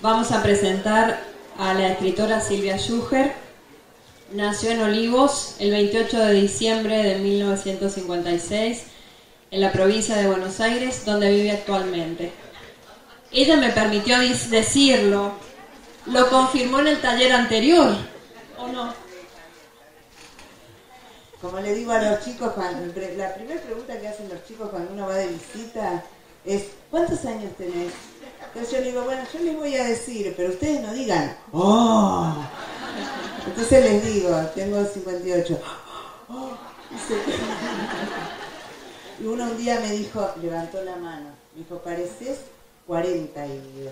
Vamos a presentar a la escritora Silvia Schuher. Nació en Olivos el 28 de diciembre de 1956 en la provincia de Buenos Aires, donde vive actualmente. Ella me permitió decirlo, lo confirmó en el taller anterior, ¿o no? Como le digo a los chicos, la primera pregunta que hacen los chicos cuando uno va de visita es ¿cuántos años tenés? Entonces yo le digo, bueno, yo les voy a decir, pero ustedes no digan ¡oh! Entonces les digo, tengo 58. ¡Oh! Y uno un día me dijo, levantó la mano, me dijo, pareces 48.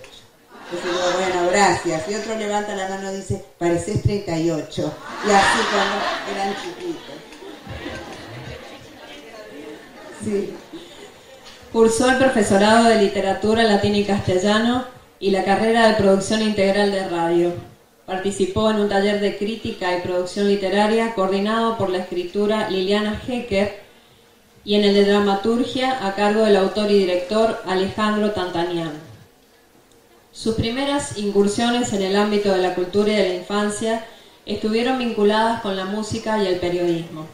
Entonces digo, bueno, gracias. Y otro levanta la mano y dice, pareces 38. Y así cuando eran chiquitos. Sí. Cursó el profesorado de literatura latina y castellano y la carrera de producción integral de radio. Participó en un taller de crítica y producción literaria coordinado por la escritora Liliana Hecker y en el de dramaturgia a cargo del autor y director Alejandro Tantanian. Sus primeras incursiones en el ámbito de la cultura y de la infancia estuvieron vinculadas con la música y el periodismo.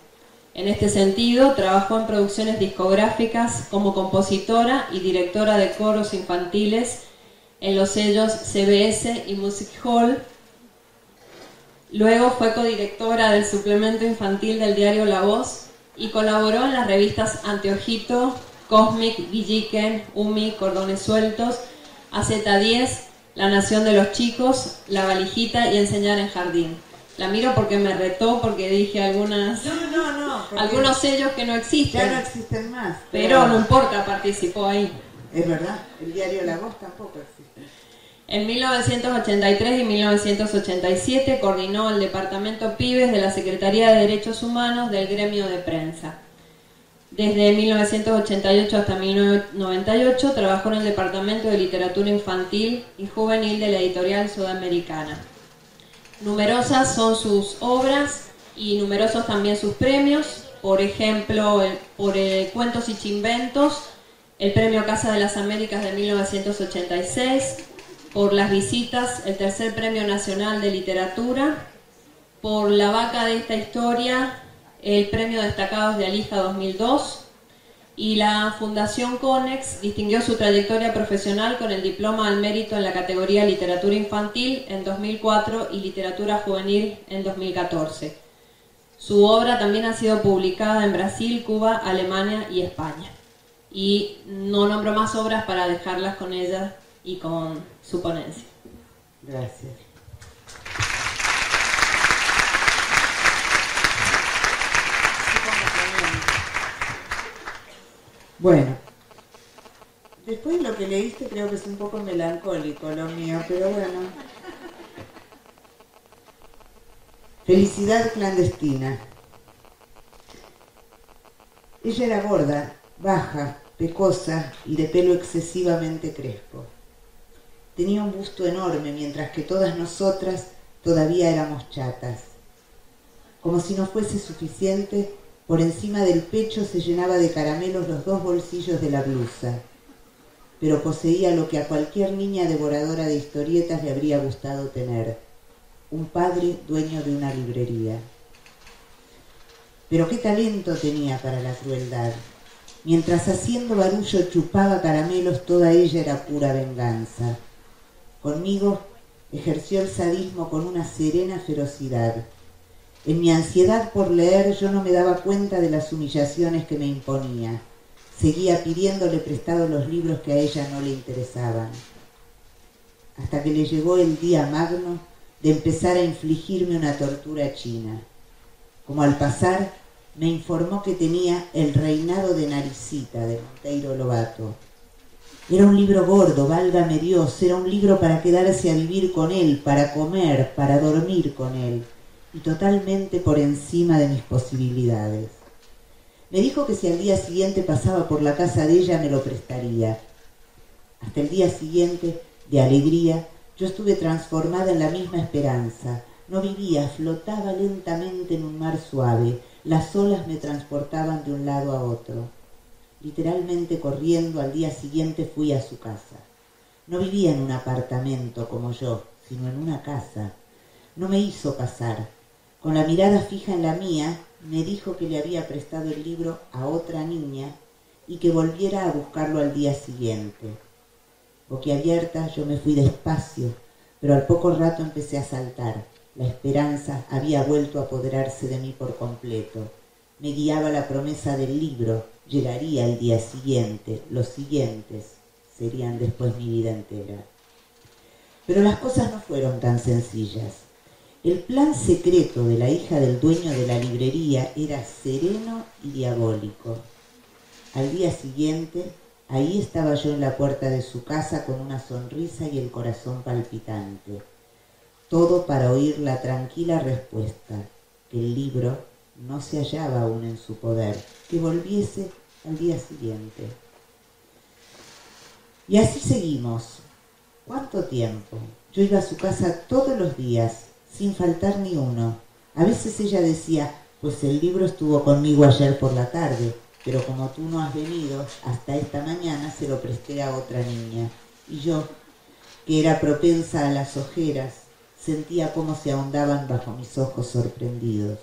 En este sentido, trabajó en producciones discográficas como compositora y directora de coros infantiles en los sellos CBS y Music Hall. Luego fue codirectora del suplemento infantil del diario La Voz y colaboró en las revistas Anteojito, Cosmic, Villiquen, Umi, Cordones Sueltos, AZ10, La Nación de los Chicos, La Valijita y Enseñar en Jardín. La miro porque me retó, porque dije algunos sellos que no existen. Ya no existen más. Pero no importa, participó ahí. Es verdad, el diario La Voz tampoco existe. En 1983 y 1987 coordinó el Departamento Pibes de la Secretaría de Derechos Humanos del Gremio de Prensa. Desde 1988 hasta 1998 trabajó en el Departamento de Literatura Infantil y Juvenil de la Editorial Sudamericana. Numerosas son sus obras y numerosos también sus premios, por ejemplo, por Cuentos y Chimbentos, el Premio Casa de las Américas de 1986, por Las Visitas, el tercer Premio Nacional de Literatura, por La Vaca de esta Historia, el Premio Destacados de Alija 2002, y la Fundación Conex distinguió su trayectoria profesional con el Diploma al Mérito en la categoría Literatura Infantil en 2004 y Literatura Juvenil en 2014. Su obra también ha sido publicada en Brasil, Cuba, Alemania y España. Y no nombro más obras para dejarlas con ella y con su ponencia. Gracias. Bueno, después lo que leíste creo que es un poco melancólico lo mío, pero bueno. Felicidad clandestina. Ella era gorda, baja, pecosa y de pelo excesivamente crespo. Tenía un busto enorme, mientras que todas nosotras todavía éramos chatas. Como si no fuese suficiente, por encima del pecho se llenaba de caramelos los dos bolsillos de la blusa. Pero poseía lo que a cualquier niña devoradora de historietas le habría gustado tener: un padre dueño de una librería. Pero qué talento tenía para la crueldad. Mientras haciendo barullo chupaba caramelos, toda ella era pura venganza. Conmigo ejerció el sadismo con una serena ferocidad. En mi ansiedad por leer yo no me daba cuenta de las humillaciones que me imponía. Seguía pidiéndole prestado los libros que a ella no le interesaban. Hasta que le llegó el día magno de empezar a infligirme una tortura china. Como al pasar, me informó que tenía El reinado de Naricita, de Monteiro Lobato. Era un libro gordo, válgame Dios, era un libro para quedarse a vivir con él, para comer, para dormir con él, y totalmente por encima de mis posibilidades. Me dijo que si al día siguiente pasaba por la casa de ella me lo prestaría. Hasta el día siguiente, de alegría, yo estuve transformada en la misma esperanza. No vivía, flotaba lentamente en un mar suave. Las olas me transportaban de un lado a otro. Literalmente corriendo, al día siguiente fui a su casa. No vivía en un apartamento como yo, sino en una casa. No me hizo pasar. Con la mirada fija en la mía, me dijo que le había prestado el libro a otra niña y que volviera a buscarlo al día siguiente. Boquiabierta, yo me fui despacio, pero al poco rato empecé a saltar. La esperanza había vuelto a apoderarse de mí por completo. Me guiaba la promesa del libro. Llegaría el día siguiente, los siguientes serían después mi vida entera. Pero las cosas no fueron tan sencillas. El plan secreto de la hija del dueño de la librería era sereno y diabólico. Al día siguiente, ahí estaba yo en la puerta de su casa con una sonrisa y el corazón palpitante. Todo para oír la tranquila respuesta, que el libro no se hallaba aún en su poder, que volviese al día siguiente. Y así seguimos. ¿Cuánto tiempo? Yo iba a su casa todos los días, sin faltar ni uno. A veces ella decía, pues el libro estuvo conmigo ayer por la tarde, pero como tú no has venido, hasta esta mañana se lo presté a otra niña. Y yo, que era propensa a las ojeras, sentía cómo se ahondaban bajo mis ojos sorprendidos.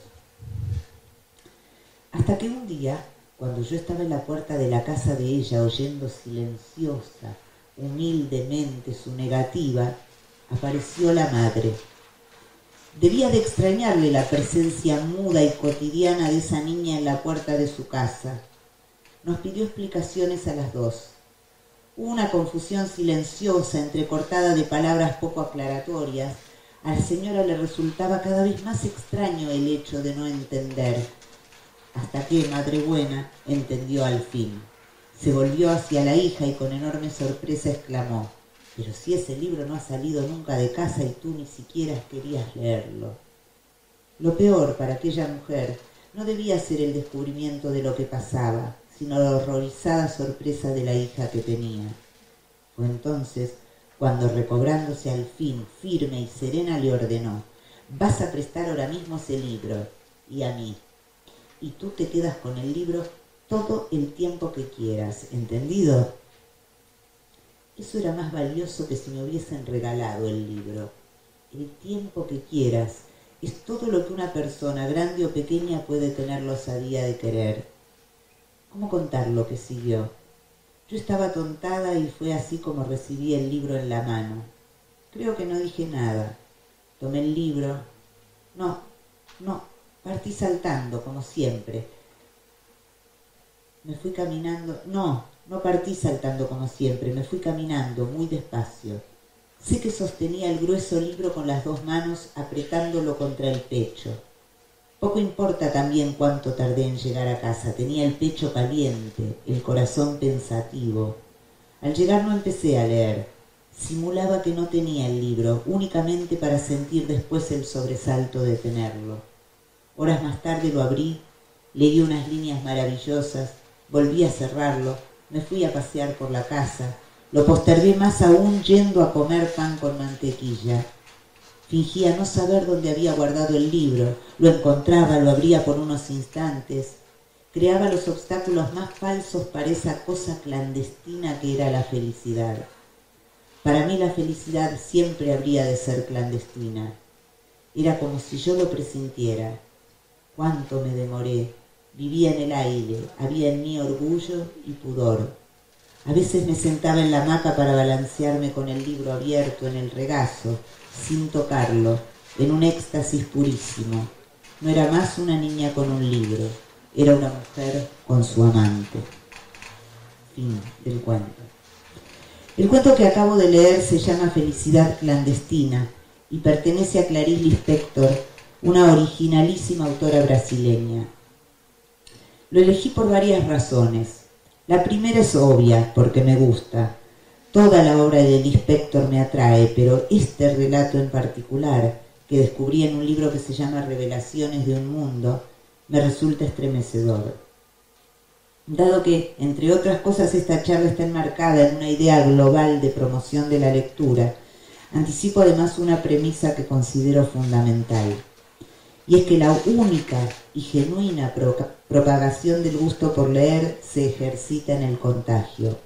Hasta que un día, cuando yo estaba en la puerta de la casa de ella, oyendo silenciosa, humildemente su negativa, apareció la madre. Debía de extrañarle la presencia muda y cotidiana de esa niña en la puerta de su casa. Nos pidió explicaciones a las dos. Hubo una confusión silenciosa, entrecortada de palabras poco aclaratorias. A la señora le resultaba cada vez más extraño el hecho de no entender. Hasta que, madre buena, entendió al fin. Se volvió hacia la hija y con enorme sorpresa exclamó, «Pero si ese libro no ha salido nunca de casa y tú ni siquiera querías leerlo». Lo peor para aquella mujer no debía ser el descubrimiento de lo que pasaba, sino la horrorizada sorpresa de la hija que tenía. Fue entonces cuando, recobrándose al fin, firme y serena, le ordenó, «Vas a prestar ahora mismo ese libro, y a mí. Y tú te quedas con el libro todo el tiempo que quieras, ¿entendido?». Eso era más valioso que si me hubiesen regalado el libro. El tiempo que quieras es todo lo que una persona, grande o pequeña, puede tener la osadía de querer. ¿Cómo contar lo que siguió? Yo estaba tontada y fue así como recibí el libro en la mano. Creo que no dije nada. Tomé el libro. No, partí saltando, como siempre. Me fui caminando. No partí saltando como siempre. Me fui caminando muy despacio. Sé que sostenía el grueso libro con las dos manos, apretándolo contra el pecho. Poco importa también cuánto tardé en llegar a casa. Tenía el pecho caliente, el corazón pensativo. Al llegar no empecé a leer. Simulaba que no tenía el libro, únicamente para sentir después el sobresalto de tenerlo. Horas más tarde lo abrí, leí unas líneas maravillosas, volví a cerrarlo, me fui a pasear por la casa, lo postergué más aún yendo a comer pan con mantequilla. Fingía no saber dónde había guardado el libro, lo encontraba, lo abría por unos instantes, creaba los obstáculos más falsos para esa cosa clandestina que era la felicidad. Para mí la felicidad siempre habría de ser clandestina. Era como si yo lo presintiera. Cuánto me demoré. Vivía en el aire, había en mí orgullo y pudor. A veces me sentaba en la hamaca para balancearme con el libro abierto en el regazo, sin tocarlo, en un éxtasis purísimo. No era más una niña con un libro, era una mujer con su amante. Fin del cuento. El cuento que acabo de leer se llama Felicidad clandestina y pertenece a Clarice Lispector, una originalísima autora brasileña. Lo elegí por varias razones. La primera es obvia, porque me gusta. Toda la obra de Lispector me atrae, pero este relato en particular, que descubrí en un libro que se llama Revelaciones de un mundo, me resulta estremecedor. Dado que, entre otras cosas, esta charla está enmarcada en una idea global de promoción de la lectura, anticipo además una premisa que considero fundamental. Y es que la única y genuina propagación del gusto por leer se ejercita en el contagio,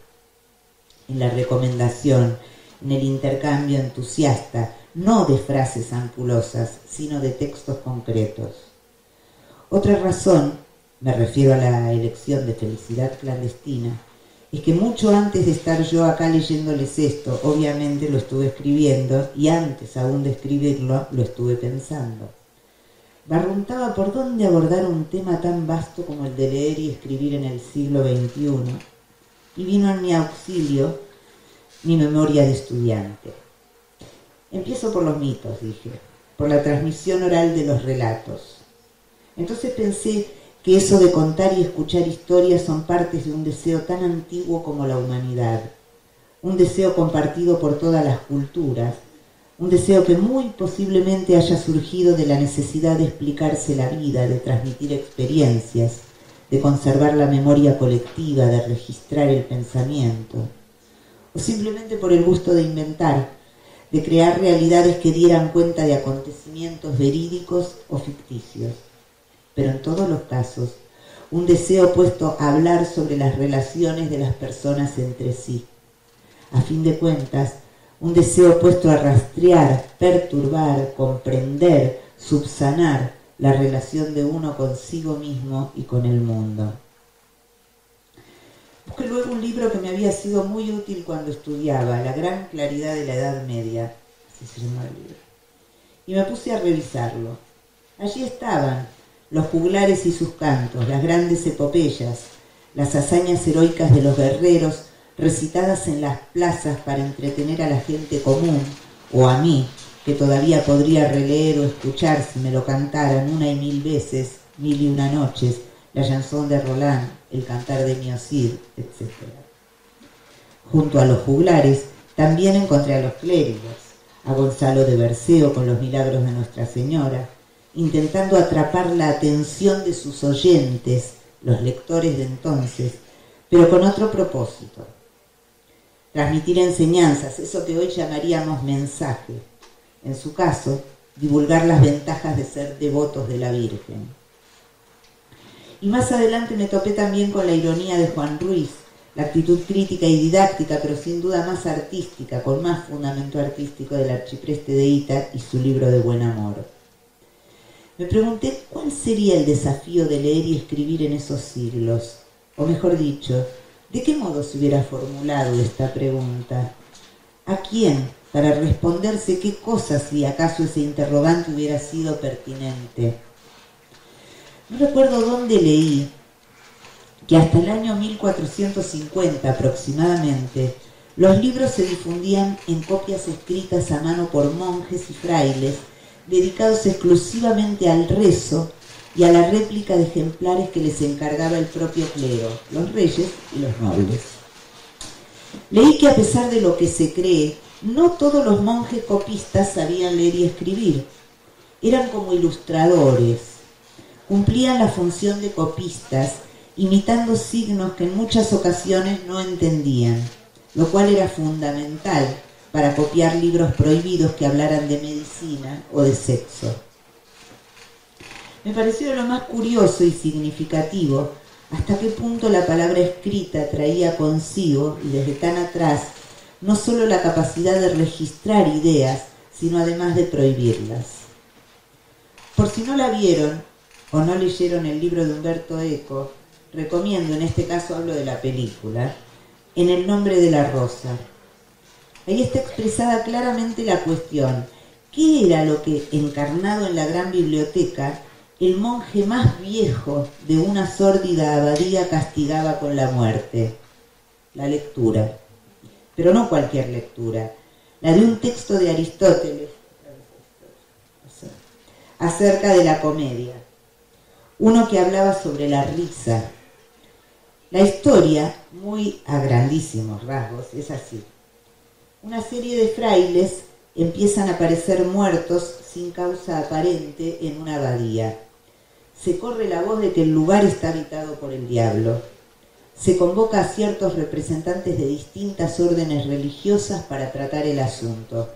en la recomendación, en el intercambio entusiasta, no de frases ampulosas, sino de textos concretos. Otra razón, me refiero a la elección de Felicidad Clandestina, es que mucho antes de estar yo acá leyéndoles esto, obviamente lo estuve escribiendo, y antes aún de escribirlo, lo estuve pensando. Barruntaba por dónde abordar un tema tan vasto como el de leer y escribir en el siglo XXI, y vino en mi auxilio mi memoria de estudiante. Empiezo por los mitos, dije, por la transmisión oral de los relatos. Entonces pensé que eso de contar y escuchar historias son partes de un deseo tan antiguo como la humanidad, un deseo compartido por todas las culturas, un deseo que muy posiblemente haya surgido de la necesidad de explicarse la vida, de transmitir experiencias, de conservar la memoria colectiva, de registrar el pensamiento, o simplemente por el gusto de inventar, de crear realidades que dieran cuenta de acontecimientos verídicos o ficticios. Pero en todos los casos, un deseo puesto a hablar sobre las relaciones de las personas entre sí. A fin de cuentas, un deseo puesto a rastrear, perturbar, comprender, subsanar la relación de uno consigo mismo y con el mundo. Busqué luego un libro que me había sido muy útil cuando estudiaba, La gran claridad de la Edad Media, así se llama el libro, y me puse a revisarlo. Allí estaban los juglares y sus cantos, las grandes epopeyas, las hazañas heroicas de los guerreros, recitadas en las plazas para entretener a la gente común, o a mí, que todavía podría releer o escuchar si me lo cantaran 1 y 1000 veces, 1001 noches, la chanson de Roland, el cantar de Miocid, etc. Junto a los juglares, también encontré a los clérigos, a Gonzalo de Berceo con los milagros de Nuestra Señora, intentando atrapar la atención de sus oyentes, los lectores de entonces, pero con otro propósito: transmitir enseñanzas, eso que hoy llamaríamos mensaje. En su caso, divulgar las ventajas de ser devotos de la Virgen. Y más adelante me topé también con la ironía de Juan Ruiz, la actitud crítica y didáctica, pero sin duda más artística, con más fundamento artístico del arcipreste de Ita y su libro de Buen Amor. Me pregunté cuál sería el desafío de leer y escribir en esos siglos, o mejor dicho, ¿de qué modo se hubiera formulado esta pregunta? ¿A quién? Para responderse qué cosas, si acaso ese interrogante hubiera sido pertinente. No recuerdo dónde leí que hasta el año 1450 aproximadamente, los libros se difundían en copias escritas a mano por monjes y frailes, dedicados exclusivamente al rezo y a la réplica de ejemplares que les encargaba el propio clero, los reyes y los nobles. Leí que a pesar de lo que se cree, no todos los monjes copistas sabían leer y escribir. Eran como ilustradores. Cumplían la función de copistas, imitando signos que en muchas ocasiones no entendían, lo cual era fundamental para copiar libros prohibidos que hablaran de medicina o de sexo. Me pareció lo más curioso y significativo hasta qué punto la palabra escrita traía consigo, y desde tan atrás, no solo la capacidad de registrar ideas, sino además de prohibirlas. Por si no la vieron o no leyeron el libro de Umberto Eco, recomiendo, en este caso hablo de la película, En el nombre de la rosa. Ahí está expresada claramente la cuestión: ¿qué era lo que, encarnado en la gran biblioteca, el monje más viejo de una sórdida abadía castigaba con la muerte? La lectura. Pero no cualquier lectura, la de un texto de Aristóteles acerca de la comedia, uno que hablaba sobre la risa. La historia, muy a grandísimos rasgos, es así. Una serie de frailes empiezan a aparecer muertos sin causa aparente en una abadía. Se corre la voz de que el lugar está habitado por el diablo. Se convoca a ciertos representantes de distintas órdenes religiosas para tratar el asunto.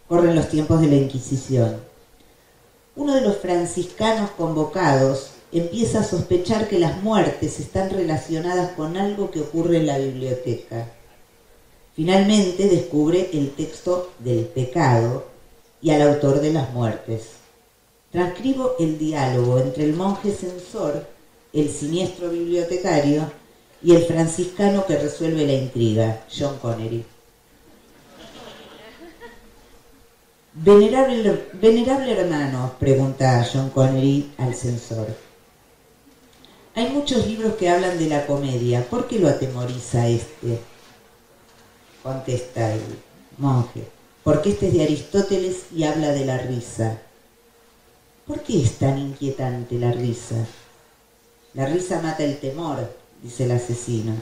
Corren los tiempos de la Inquisición. Uno de los franciscanos convocados empieza a sospechar que las muertes están relacionadas con algo que ocurre en la biblioteca. Finalmente descubre el texto del pecado y al autor de las muertes. Transcribo el diálogo entre el monje censor, el siniestro bibliotecario y el franciscano que resuelve la intriga, John Connery. Venerable hermano, pregunta John Connery al censor. Hay muchos libros que hablan de la comedia. ¿Por qué lo atemoriza este? Contesta el monje. Porque este es de Aristóteles y habla de la risa. ¿Por qué es tan inquietante la risa? La risa mata el temor, dice el asesino.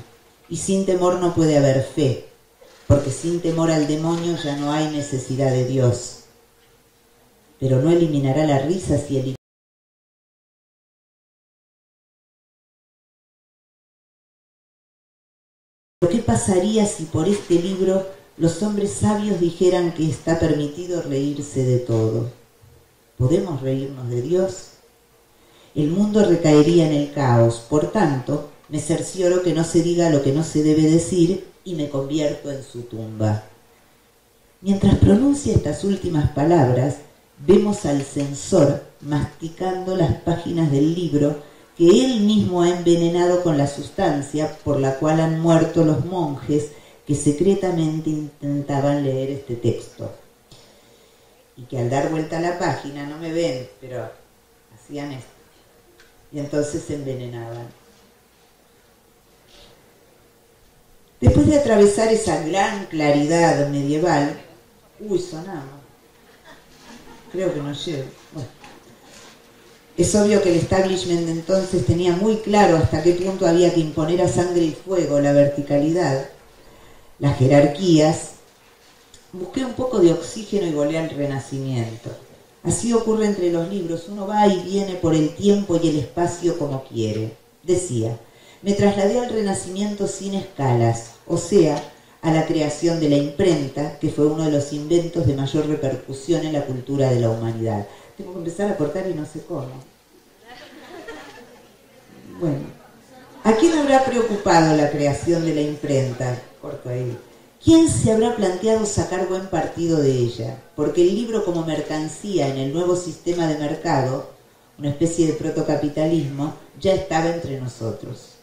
Y sin temor no puede haber fe, porque sin temor al demonio ya no hay necesidad de Dios. Pero no eliminará la risa si elimina. ¿Qué pasaría si por este libro los hombres sabios dijeran que está permitido reírse de todo? ¿Podemos reírnos de Dios? El mundo recaería en el caos, por tanto, me cercioro que no se diga lo que no se debe decir y me convierto en su tumba. Mientras pronuncia estas últimas palabras, vemos al censor masticando las páginas del libro que él mismo ha envenenado con la sustancia por la cual han muerto los monjes que secretamente intentaban leer este texto. Y que al dar vuelta a la página, no me ven, pero hacían esto. Y entonces se envenenaban. Después de atravesar esa gran claridad medieval, sonamos. Creo que no llego. Bueno. Es obvio que el establishment de entonces tenía muy claro hasta qué punto había que imponer a sangre y fuego la verticalidad, las jerarquías. Busqué un poco de oxígeno y volé al Renacimiento. Así ocurre entre los libros, uno va y viene por el tiempo y el espacio como quiere. Decía, me trasladé al Renacimiento sin escalas, o sea, a la creación de la imprenta, que fue uno de los inventos de mayor repercusión en la cultura de la humanidad. Tengo que empezar a cortar y no sé cómo. Bueno, ¿a quién habrá preocupado la creación de la imprenta? Corto ahí. ¿Quién se habrá planteado sacar buen partido de ella? Porque el libro como mercancía en el nuevo sistema de mercado, una especie de protocapitalismo, ya estaba entre nosotros.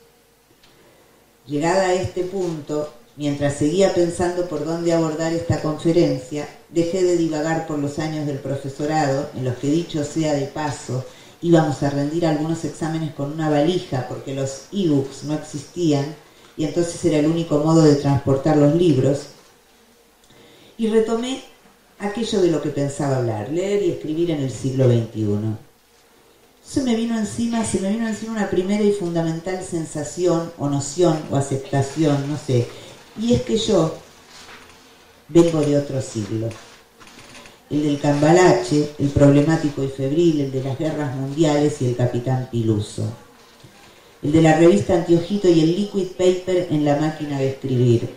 Llegada a este punto, mientras seguía pensando por dónde abordar esta conferencia, dejé de divagar por los años del profesorado, en los que, dicho sea de paso, íbamos a rendir algunos exámenes con una valija porque los e-books no existían y entonces era el único modo de transportar los libros, y retomé aquello de lo que pensaba hablar, leer y escribir en el siglo XXI. Se me vino encima una primera y fundamental sensación o noción o aceptación, no sé, y es que yo vengo de otro siglo. El del cambalache, el problemático y febril, el de las guerras mundiales y el capitán Piluso. El de la revista Antiojito y el liquid paper en la máquina de escribir.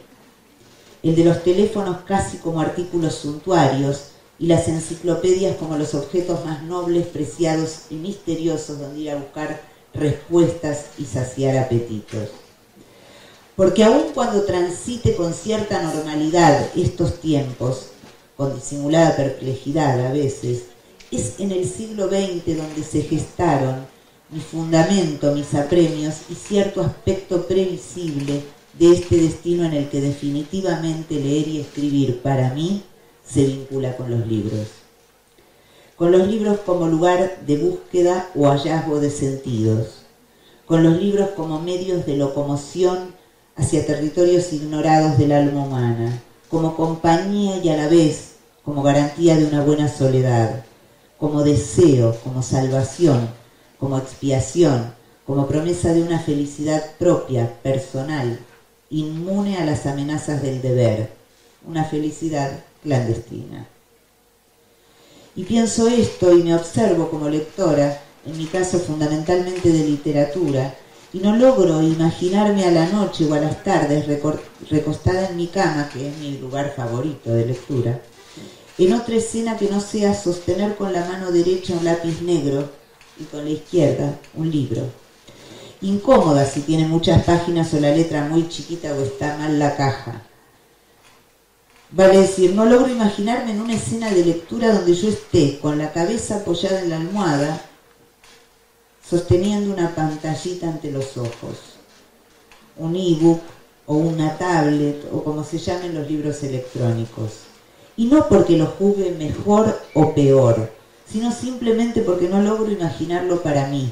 El de los teléfonos casi como artículos suntuarios y las enciclopedias como los objetos más nobles, preciados y misteriosos donde ir a buscar respuestas y saciar apetitos. Porque aun cuando transite con cierta normalidad estos tiempos, con disimulada perplejidad a veces, es en el siglo XX donde se gestaron mi fundamento, mis apremios y cierto aspecto previsible de este destino en el que definitivamente leer y escribir para mí se vincula con los libros. Con los libros como lugar de búsqueda o hallazgo de sentidos. Con los libros como medios de locomoción hacia territorios ignorados del alma humana, como compañía y a la vez como garantía de una buena soledad, como deseo, como salvación, como expiación, como promesa de una felicidad propia, personal, inmune a las amenazas del deber, una felicidad clandestina. Y pienso esto y me observo como lectora, en mi caso fundamentalmente de literatura, y no logro imaginarme a la noche o a las tardes recostada en mi cama, que es mi lugar favorito de lectura, en otra escena que no sea sostener con la mano derecha un lápiz negro y con la izquierda un libro. Incómoda si tiene muchas páginas o la letra muy chiquita o está mal la caja. Vale decir, no logro imaginarme en una escena de lectura donde yo esté con la cabeza apoyada en la almohada, sosteniendo una pantallita ante los ojos, un ebook o una tablet o como se llamen los libros electrónicos. Y no porque lo juzgue mejor o peor, sino simplemente porque no logro imaginarlo para mí.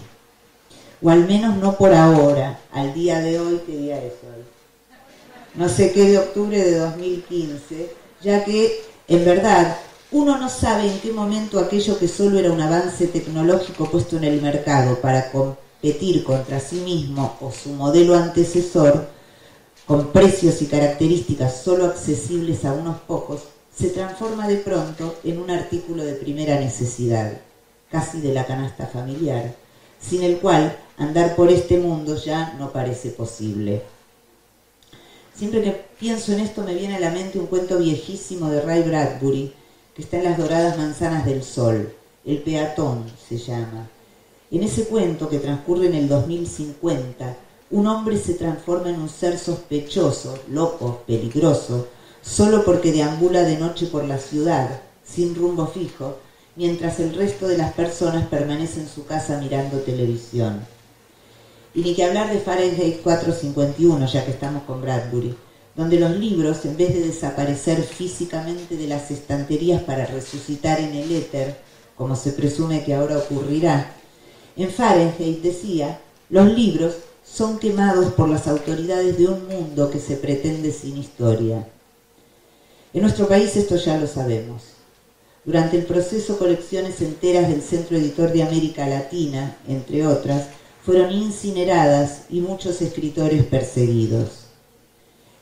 O al menos no por ahora, al día de hoy. ¿Qué día es hoy? No sé qué, de octubre de 2015, ya que, en verdad, uno no sabe en qué momento aquello que solo era un avance tecnológico puesto en el mercado para competir contra sí mismo o su modelo antecesor, con precios y características solo accesibles a unos pocos, se transforma de pronto en un artículo de primera necesidad, casi de la canasta familiar, sin el cual andar por este mundo ya no parece posible. Siempre que pienso en esto me viene a la mente un cuento viejísimo de Ray Bradbury, que está en Las Doradas Manzanas del Sol. El peatón se llama. En ese cuento, que transcurre en el 2050, un hombre se transforma en un ser sospechoso, loco, peligroso, solo porque deambula de noche por la ciudad, sin rumbo fijo, mientras el resto de las personas permanece en su casa mirando televisión. Y ni que hablar de Fahrenheit 451, ya que estamos con Bradbury, donde los libros, en vez de desaparecer físicamente de las estanterías para resucitar en el éter, como se presume que ahora ocurrirá, en Fahrenheit decía, los libros son quemados por las autoridades de un mundo que se pretende sin historia. En nuestro país esto ya lo sabemos. Durante el proceso, colecciones enteras del Centro Editor de América Latina, entre otras, fueron incineradas y muchos escritores perseguidos.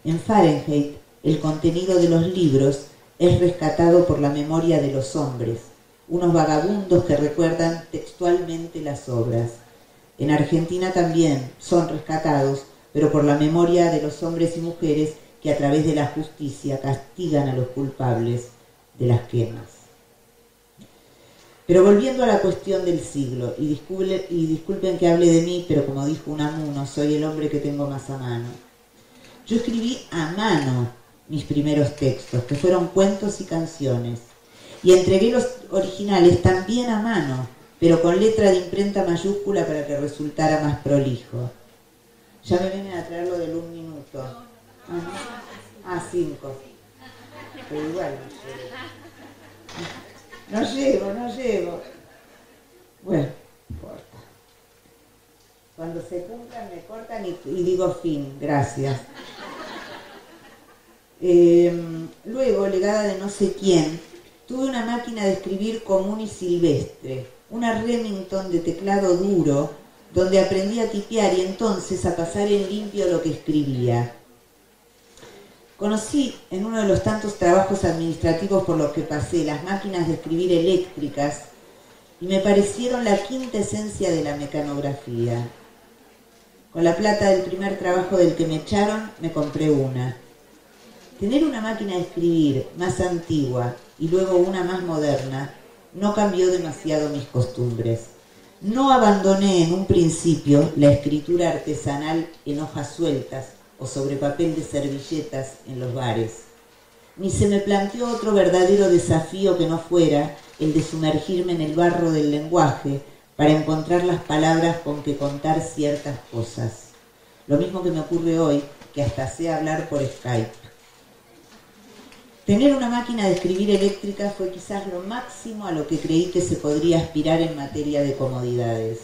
En Fahrenheit, el contenido de los libros es rescatado por la memoria de los hombres, unos vagabundos que recuerdan textualmente las obras. En Argentina también son rescatados, pero por la memoria de los hombres y mujeres que a través de la justicia castigan a los culpables de las quemas. Pero volviendo a la cuestión del siglo, y disculpen que hable de mí, pero como dijo Unamuno, soy el hombre que tengo más a mano. Yo escribí a mano mis primeros textos, que fueron cuentos y canciones, y entregué los originales también a mano, pero con letra de imprenta mayúscula para que resultara más prolijo. Ya me vienen a traer lo del 1 minuto. 5. Pero igual no llego. Bueno, no importa. Cuando se cumplan me cortan y digo fin, gracias. Luego, legada de no sé quién, tuve una máquina de escribir común y silvestre, una Remington de teclado duro, donde aprendí a tipear y entonces a pasar en limpio lo que escribía. Conocí en uno de los tantos trabajos administrativos por los que pasé las máquinas de escribir eléctricas y me parecieron la quinta esencia de la mecanografía. Con la plata del primer trabajo del que me echaron, me compré una. Tener una máquina de escribir más antigua y luego una más moderna no cambió demasiado mis costumbres. No abandoné en un principio la escritura artesanal en hojas sueltas o sobre papel de servilletas en los bares. Ni se me planteó otro verdadero desafío que no fuera el de sumergirme en el barro del lenguaje para encontrar las palabras con que contar ciertas cosas. Lo mismo que me ocurre hoy, que hasta sé hablar por Skype. Tener una máquina de escribir eléctrica fue quizás lo máximo a lo que creí que se podría aspirar en materia de comodidades.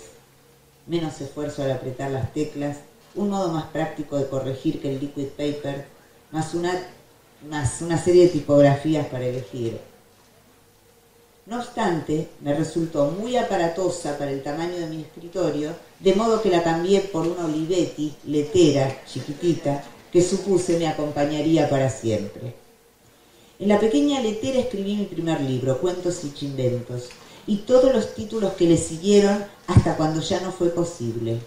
Menos esfuerzo al apretar las teclas, un modo más práctico de corregir que el liquid paper, más una serie de tipografías para elegir. No obstante, me resultó muy aparatosa para el tamaño de mi escritorio, de modo que la cambié por una Olivetti letera, chiquitita, que supuse me acompañaría para siempre. En la pequeña letera escribí mi primer libro, Cuentos y Chinventos, y todos los títulos que le siguieron hasta cuando ya no fue posible.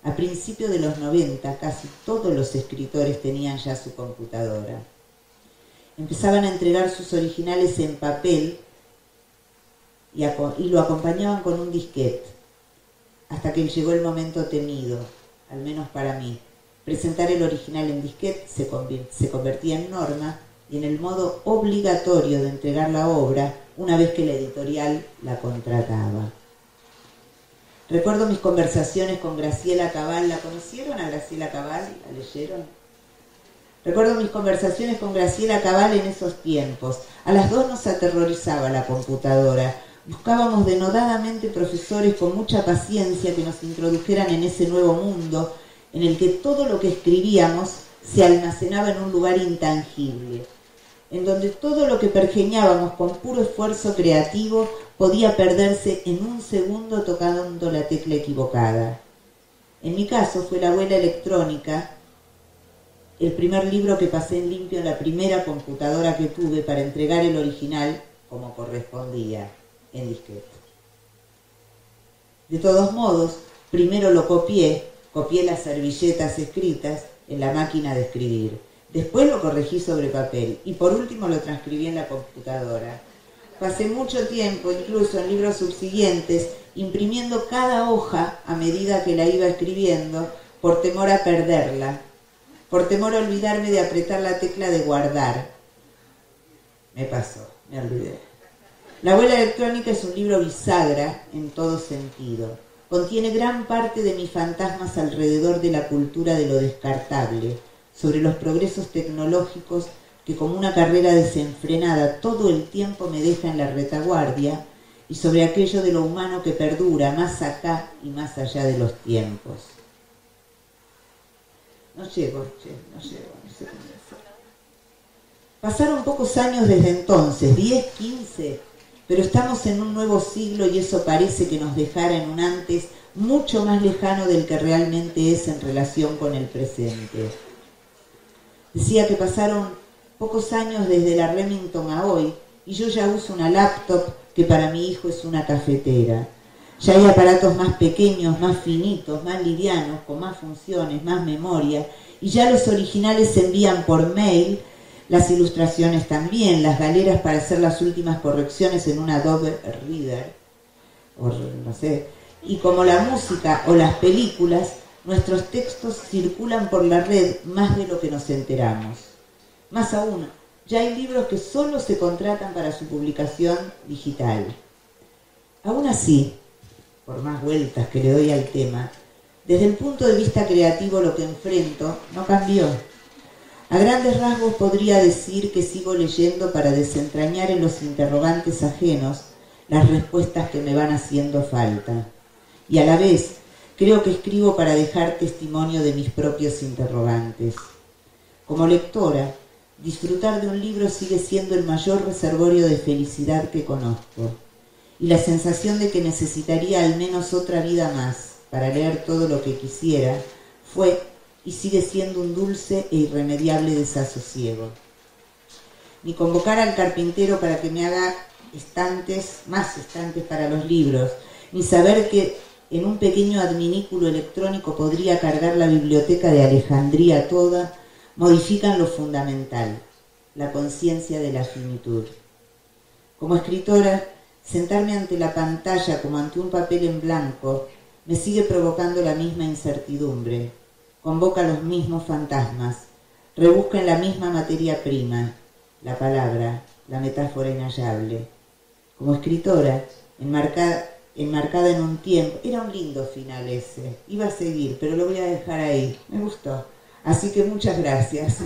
A principios de los 90, casi todos los escritores tenían ya su computadora. Empezaban a entregar sus originales en papel y lo acompañaban con un disquete, hasta que llegó el momento temido, al menos para mí. Presentar el original en disquete se convertía en norma y en el modo obligatorio de entregar la obra una vez que la editorial la contrataba. Recuerdo mis conversaciones con Graciela Cabal. ¿La conocieron a Graciela Cabal? ¿La leyeron? Recuerdo mis conversaciones con Graciela Cabal en esos tiempos. A las dos nos aterrorizaba la computadora. Buscábamos denodadamente profesores con mucha paciencia que nos introdujeran en ese nuevo mundo en el que todo lo que escribíamos se almacenaba en un lugar intangible, en donde todo lo que pergeñábamos con puro esfuerzo creativo podía perderse en un segundo tocando la tecla equivocada. En mi caso fue La abuela electrónica, el primer libro que pasé en limpio en la primera computadora que tuve para entregar el original como correspondía, en disquete. De todos modos, primero lo copié las servilletas escritas en la máquina de escribir. Después lo corregí sobre papel y por último lo transcribí en la computadora. Pasé mucho tiempo, incluso en libros subsiguientes, imprimiendo cada hoja a medida que la iba escribiendo por temor a perderla, por temor a olvidarme de apretar la tecla de guardar. Me pasó, me olvidé. La abuela electrónica es un libro bisagra en todo sentido. Contiene gran parte de mis fantasmas alrededor de la cultura de lo descartable, sobre los progresos tecnológicos que como una carrera desenfrenada todo el tiempo me deja en la retaguardia, y sobre aquello de lo humano que perdura más acá y más allá de los tiempos. No llego, no sé cómo hacer. Pasaron pocos años desde entonces, 10, 15, pero estamos en un nuevo siglo y eso parece que nos dejara en un antes mucho más lejano del que realmente es en relación con el presente. Decía que pasaron pocos años desde la Remington a hoy y yo ya uso una laptop que para mi hijo es una cafetera. Ya hay aparatos más pequeños, más finitos, más livianos, con más funciones, más memoria, y ya los originales se envían por mail, las ilustraciones también, las galeras para hacer las últimas correcciones en un Adobe Reader, o no sé, y como la música o las películas, nuestros textos circulan por la red más de lo que nos enteramos. Más aún, ya hay libros que solo se contratan para su publicación digital. Aún así, por más vueltas que le doy al tema, desde el punto de vista creativo lo que enfrento no cambió. A grandes rasgos podría decir que sigo leyendo para desentrañar en los interrogantes ajenos las respuestas que me van haciendo falta. Y a la vez, creo que escribo para dejar testimonio de mis propios interrogantes. Como lectora, disfrutar de un libro sigue siendo el mayor reservorio de felicidad que conozco. Y la sensación de que necesitaría al menos otra vida más para leer todo lo que quisiera fue y sigue siendo un dulce e irremediable desasosiego. Ni convocar al carpintero para que me haga más estantes para los libros, ni saber que en un pequeño adminículo electrónico podría cargar la biblioteca de Alejandría toda, modifican lo fundamental, la conciencia de la finitud. Como escritora, sentarme ante la pantalla como ante un papel en blanco me sigue provocando la misma incertidumbre, convoca los mismos fantasmas, rebusca en la misma materia prima, la palabra, la metáfora inhallable. Como escritora, enmarcada en un tiempo, era un lindo final ese, iba a seguir, pero lo voy a dejar ahí, me gustó. Así que muchas gracias.